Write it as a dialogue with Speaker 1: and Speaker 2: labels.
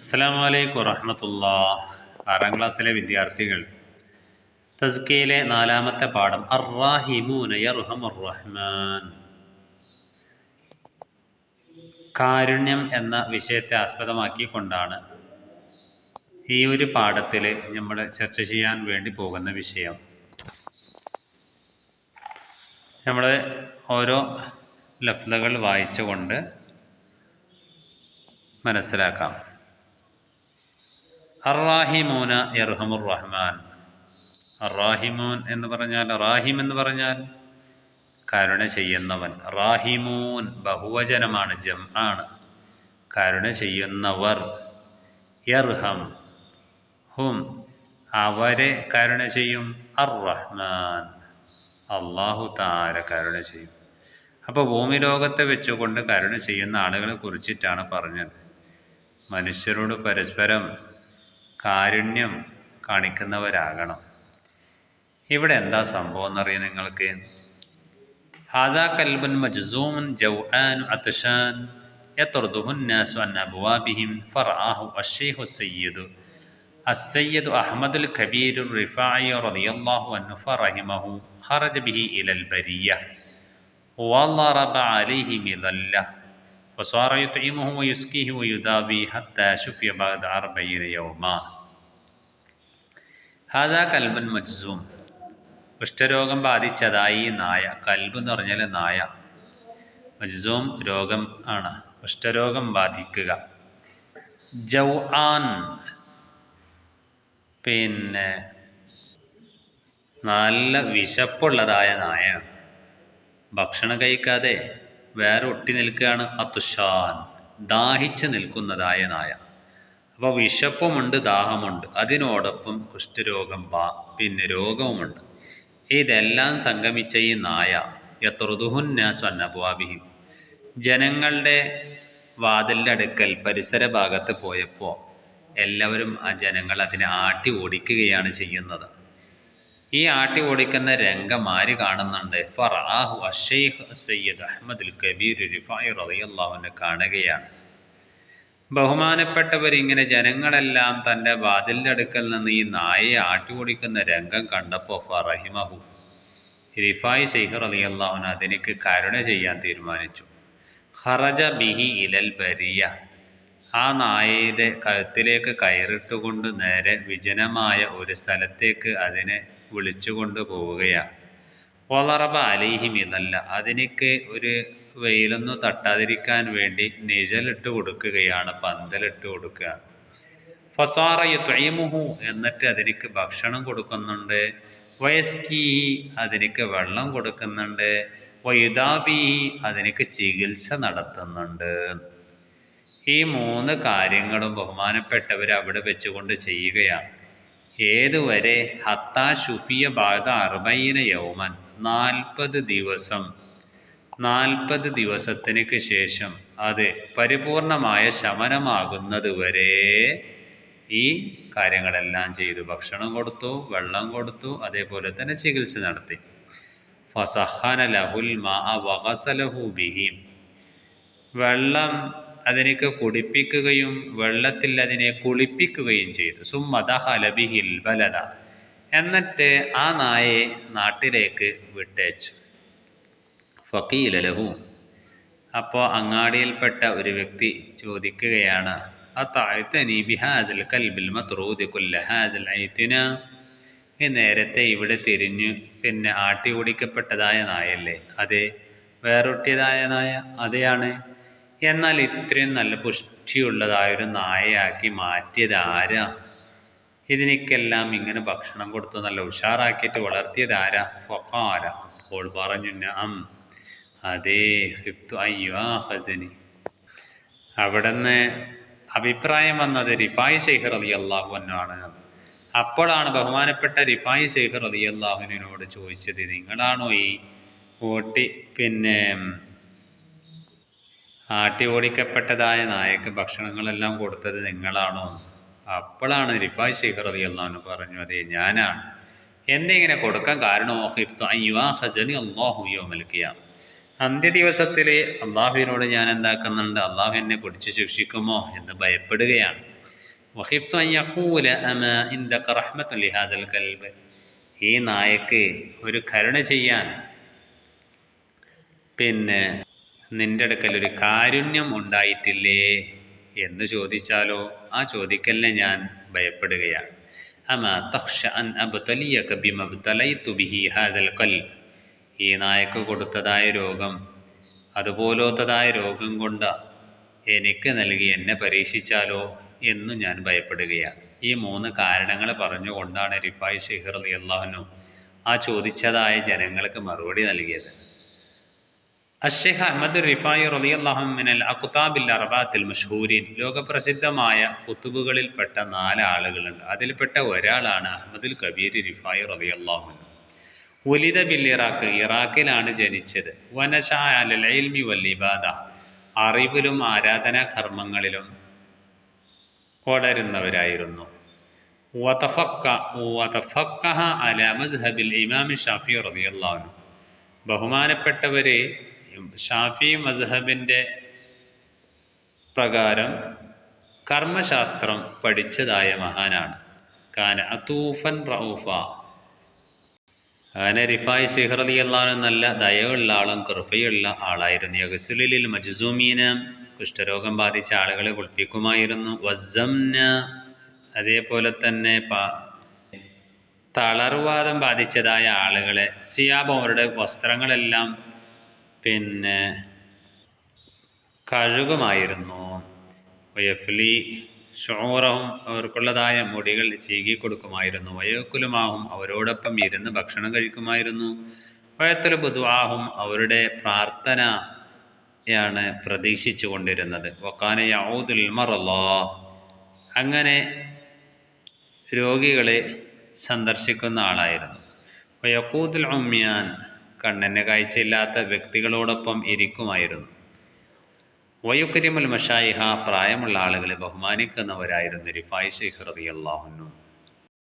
Speaker 1: അസ്സലാമു അലൈക്കും വറഹ്മത്തുള്ളാഹി. 6ാം ക്ലാസ്സിലെ വിദ്യാർത്ഥികൾ തസ്കിയയിലെ 4ാമത്തെ പാഠം അർറാഹിമൂന യർഹമുർ റഹ്മാൻ, കാരുണ്യം എന്ന വിഷയത്തെ ആസ്പദമാക്കിക്കൊണ്ടാണ് ഈ ഒരു പാഠത്തിൽ നമ്മൾ ചർച്ച ചെയ്യാൻ വേണ്ടി പോകുന്ന വിഷയം. നമ്മൾ ഓരോ ലഫ്ലുകൾ വായിച്ചുകൊണ്ട് മനസ്സിലാക്കാം. അർറാഹിമൂന യർഹമുർ റഹ്മാൻ. അർറാഹിമൂൻ എന്ന് പറഞ്ഞാൽ, റാഹിം എന്ന് പറഞ്ഞാൽ കരുണ ചെയ്യുന്നവൻ. റാഹിമൂൻ ബഹുവചനമാണ്, ജംആണ്, കരുണ ചെയ്യുന്നവർ. യർഹം ഹും അവരെ കരുണ ചെയ്യും. അർ റഹ്മാൻ അല്ലാഹു തആല കരുണ ചെയ്യും. അപ്പോൾ ഭൂമി ലോകത്തെ വെച്ചുകൊണ്ട് കരുണ ചെയ്യുന്ന ആളുകളെ കുറിച്ചിട്ടാണ് പറഞ്ഞത്. മനുഷ്യരോട് പരസ്പരം കാരുണ്യം കാണിക്കുന്നവരാകണം. ഇവിടെ എന്താ സംഭവം എന്നറിയാം നിങ്ങൾക്ക്? ഹാദാ കൽബുൻ മജ്സൂമുൻ ജൗആൻ അത്ശാൻ യത്റുദുഹു الناس عن أبوابهم فرآه الشيخ السيد أحمد الكبير الرفاعي رضي الله عنه فرحمه خرج به إلى البرية وضرب عليه مظلة فصار يطعمه ويسقيه ويداويه حتى شفي بعد 40 يوما. ഹാദാ കൽബുൻ മജ്സൂം, കുഷ്ഠരോഗം ബാധിച്ചതായി നായ. കൽബ് എന്ന് പറഞ്ഞാൽ നായ, മജ്സൂം രോഗം ആണ്, കുഷ്ഠരോഗം ബാധിക്കുക. ജൗആൻ നല്ല വിശപ്പുള്ളതായ നായയാണ്. ഭക്ഷണം കഴിക്കാതെ വേറെ ഒട്ടി നിൽക്കുകയാണ്. അത്തുഷാൻ ദാഹിച്ച് നിൽക്കുന്നതായ നായ. അപ്പോൾ വിശപ്പുമുണ്ട്, ദാഹമുണ്ട്, അതിനോടൊപ്പം കുഷ്ഠരോഗം രോഗവുമുണ്ട്. ഇതെല്ലാം സംഗമിച്ച ഈ നായ യത്റുദുഹുന്നാസു അൻ അബ്വാബിഹിം, ജനങ്ങളുടെ വാതിലിൻ്റെ അടുക്കൽ പരിസര ഭാഗത്ത് പോയപ്പോൾ എല്ലാവരും ആ ജനങ്ങൾ അതിനെ ആട്ടി ഓടിക്കുകയാണ് ചെയ്യുന്നത്. ഈ ആട്ടി ഓടിക്കുന്ന രംഗം ആര് കാണുന്നുണ്ട്? ഫറആഹു അശ്ശൈഖ് സയ്യിദ് അഹ്മദുൽ കബീർ റിഫാഇ റളിയല്ലാഹു അൻഹു കാണുകയാണ്. ബഹുമാനപ്പെട്ടവർ ഇങ്ങനെ ജനങ്ങളെല്ലാം തൻ്റെ വാതിലിൻ്റെ അടുക്കൽ നിന്ന് ഈ നായയെ ആട്ടി ഓടിക്കുന്ന രംഗം കണ്ടപ്പോൾ ഫറഹിമഹു, റിഫായി ശൈഖ് റളിയല്ലാഹു അൻഹു അതിനേക്ക് കരുണ ചെയ്യാൻ തീരുമാനിച്ചു. ഖറജ ബിഹി ഇലൽ ബരിയ, ആ നായയുടെ കഴുത്തിലേക്ക് കയറിട്ടുകൊണ്ട് നേരെ വിജനമായ ഒരു സ്ഥലത്തേക്ക് അതിനെ വിളിച്ചുകൊണ്ട് പോവുകയാണ്. വളറബ അലൈഹി മിദല്ല, അതിനേക്ക് ഒരു വെയിലൊന്നും തട്ടാതിരിക്കാൻ വേണ്ടി നിഴലിട്ട് കൊടുക്കുകയാണ്, പന്തലിട്ട് കൊടുക്കുകയാണ്. ഫസാറ യുത്ഇമുഹു, എന്നിട്ട് അതിനേക്ക് ഭക്ഷണം കൊടുക്കുന്നുണ്ട്. വയസ്കീഹി, അതിനേക്ക് വെള്ളം കൊടുക്കുന്നുണ്ട്. വയുദാബിഹി, അതിനേക്ക് ചികിത്സ നടത്തുന്നുണ്ട്. ഈ 3 കാര്യങ്ങളും ബഹുമാനപ്പെട്ടവർ അവിടെ വെച്ചുകൊണ്ട് ചെയ്യുകയാണ്. ഏതുവരെ? ഹത്താ ഷുഫിയ ബാദ 40 യൗമൻ, 40 ദിവസം. 40 ദിവസത്തിനു ശേഷം അത് പരിപൂർണമായ ശമനമാകുന്നത് വരെ ഈ കാര്യങ്ങളെല്ലാം ചെയ്തു. ഭക്ഷണം കൊടുത്തു, വെള്ളം കൊടുത്തു, അതേപോലെ തന്നെ ചികിത്സ നടത്തി. ഫസഹന ലഹുൽ മാഅ വഗസലഹു ബിഹി, വെള്ളം അതിനേക്ക് കുടിപ്പിക്കുകയും വെള്ളത്തിൽ അതിനെ കുളിപ്പിക്കുകയും ചെയ്തു. സുമ്മ ദഖല ബിഹിൽ ബലദ, എന്നിട്ട് ആ നായയെ നാട്ടിലേക്ക് വിട്ടയച്ചു. ഫഖീല ലഹു, അപ്പോൾ അങ്ങാടിയിൽപ്പെട്ട ഒരു വ്യക്തി ചോദിക്കുകയാണ്, അതഅതനി ബിഹാദൽ കൽബിൽ മത്റൂദി കുല്ല ഹാദൽ ഐതിനാ, ഈ നേരത്തെ ഇവിടെ തിരിഞ്ഞു ആട്ടി ഓടിക്കപ്പെട്ടതായ നായല്ലേ? അതെ. വേറൊട്ടിയതായ നായ? അതെയാണ്. എന്നാൽ ഇത്രയും നല്ല പുഷ്ടിയുള്ളതായൊരു നായയാക്കി മാറ്റിയത് ആരാ? ഇതിനൊക്കെല്ലാം ഇങ്ങനെ ഭക്ഷണം കൊടുത്ത് നല്ല ഉഷാറാക്കിയിട്ട് വളർത്തിയത് ആരാ? ഫഖാല, അപ്പോൾ പറഞ്ഞു, നഅം, അതേ, ഖിഫ്തു അയ്യുആഖിനി, അവിടുന്ന് അഭിപ്രായം വന്നത് റിഫായി ശൈഖ് റളിയല്ലാഹു അൻഹു ആണ്. അപ്പോഴാണ് ബഹുമാനപ്പെട്ട റിഫായി ശൈഖ് റളിയല്ലാഹു അൻഹുവിനോട് ചോദിച്ചത്, നിങ്ങളാണോ ഈ ആട്ടി ഓടിക്കപ്പെട്ടതായ നായക്ക് ഭക്ഷണങ്ങളെല്ലാം കൊടുത്തത് നിങ്ങളാണോ? അപ്പോഴാണ് റിഫായി ശൈഖ് റളിയല്ലാഹു അൻഹു പറഞ്ഞു, അതെ, ഞാനാണ്. എന്തെങ്ങനെ കൊടുക്കാൻ കാരണമോ? ഖിഫ്തു അയ്യുആഖിനി അല്ലാഹു യൗമൽ ഖിയാമ, അന്ത്യദിവസത്തിൽ അള്ളാഹുവിനോട് ഞാൻ എന്താക്കുന്നുണ്ട്, അള്ളാഹു എന്നെ പിടിച്ച് ശിക്ഷിക്കുമോ എന്ന് ഭയപ്പെടുകയാണ്. വഖിഫ്തു അൻ യഖൂല അമാ ഇൻദക റഹ്മത്തുൻ ലിഹാദൽ കൽബ്, ഈ നായക്ക് ഒരു കരുണ ചെയ്യാൻ നിന്റെ അടുക്കൽ ഒരു കാരുണ്യം ഉണ്ടായിട്ടില്ലേ എന്ന് ചോദിച്ചാലോ, ആ ചോദിക്കലിനെ ഞാൻ ഭയപ്പെടുകയാണ്. അമാ തഖ്ഷ അൻ അബ്തലിയക ബിമാ അബ്തലൈതു ബിഹി ഹാദൽ ഖൽബ്, ഈ നായക്ക് കൊടുത്തതായ രോഗം അതുപോലത്തതായ രോഗം കൊണ്ട് എനിക്ക് നൽകി എന്നെ പരീക്ഷിച്ചാലോ എന്നും ഞാൻ ഭയപ്പെടുകയാണ്. ഈ 3 കാരണങ്ങൾ പറഞ്ഞുകൊണ്ടാണ് റിഫായി ശൈഖ് റളിയല്ലാഹു അൻഹു ആ ചോദിച്ചതായ ജനങ്ങൾക്ക് മറുപടി നൽകിയത്. അശ്ശൈഖ് അഹ്മദ് റിഫായി റളിയല്ലാഹു അൻഹു മിനൽ അഖ്താബിൽ അർബഅത്തിൽ മഷ്ഹൂരീൻ, ലോകപ്രസിദ്ധമായ കുത്തുബുകളിൽപ്പെട്ട 4 ആളുകളുണ്ട്. അതിൽപ്പെട്ട ഒരാളാണ് അഹ്മദുൽ കബീർ റിഫായി റളിയല്ലാഹു അൻഹു. ഉലിദ ബിൽ ഇറാഖ്, ഇറാഖിലാണ് ജനിച്ചത്. വനശഅ അലൽ ഇൽമി വൽ ഇബാദ, അറിവിലും ആരാധനാ കർമ്മങ്ങളിലും വളരുന്നവരായിരുന്നു. വതഫഖഹ അലാ മസ്ഹബിൽ ഇമാം ഷാഫി റളിയല്ലാഹു അൻഹു, ബഹുമാനപ്പെട്ടവരെ ഷാഫി മസ്ഹബിൻ്റെ പ്രകാരം കർമ്മശാസ്ത്രം പഠിച്ചതായ മഹാനാണ്. കാന അതൂഫൻ റഊഫ, അങ്ങനെ റിഫായി ശൈഖ് റളിയല്ലാഹു അൻഹു നല്ല ദയയുള്ള ആളും കൃപയുള്ള ആളായിരുന്നു. യഗ്സിലുൽ മജ്സൂമീന, കുഷ്ഠരോഗം ബാധിച്ച ആളുകളെ കുളിപ്പിക്കുമായിരുന്നു. വസ്സംന, അതേപോലെ തന്നെ തളർവാദം ബാധിച്ചതായ ആളുകളെ സിയാബ്, അവരുടെ വസ്ത്രങ്ങളെല്ലാം കഴുകുമായിരുന്നു. വയഫ്ലി ഷുഊറഹും, അവർക്കുള്ളതായ മുടികൾ ചീകി കൊടുക്കുമായിരുന്നു. വയക്കുലുമാഹും, അവരോടൊപ്പം ഇരുന്ന് ഭക്ഷണം കഴിക്കുമായിരുന്നു. വയത്തുലുബു ദുആഹും, അവരുടെ പ്രാർത്ഥനയാണ് പ്രതീക്ഷിച്ചു കൊണ്ടിരുന്നത്. വക്കാന യഊദുൽ മർളാ, അങ്ങനെ രോഗികളെ സന്ദർശിക്കുന്ന ആളായിരുന്നു. വയഖൂദുൽ ഉമ്യാൻ, കണ്ണിന് കാഴ്ചയില്ലാത്ത വ്യക്തികളോടൊപ്പം ഇരിക്കുമായിരുന്നു. വയുക്രിമുൽ മശായിഖ, പ്രായമുള്ള ആളുകളെ ബഹുമാനിക്കുന്നവരായിരുന്നു റിഫായി ശൈഖ് റളിയല്ലാഹു അൻഹു.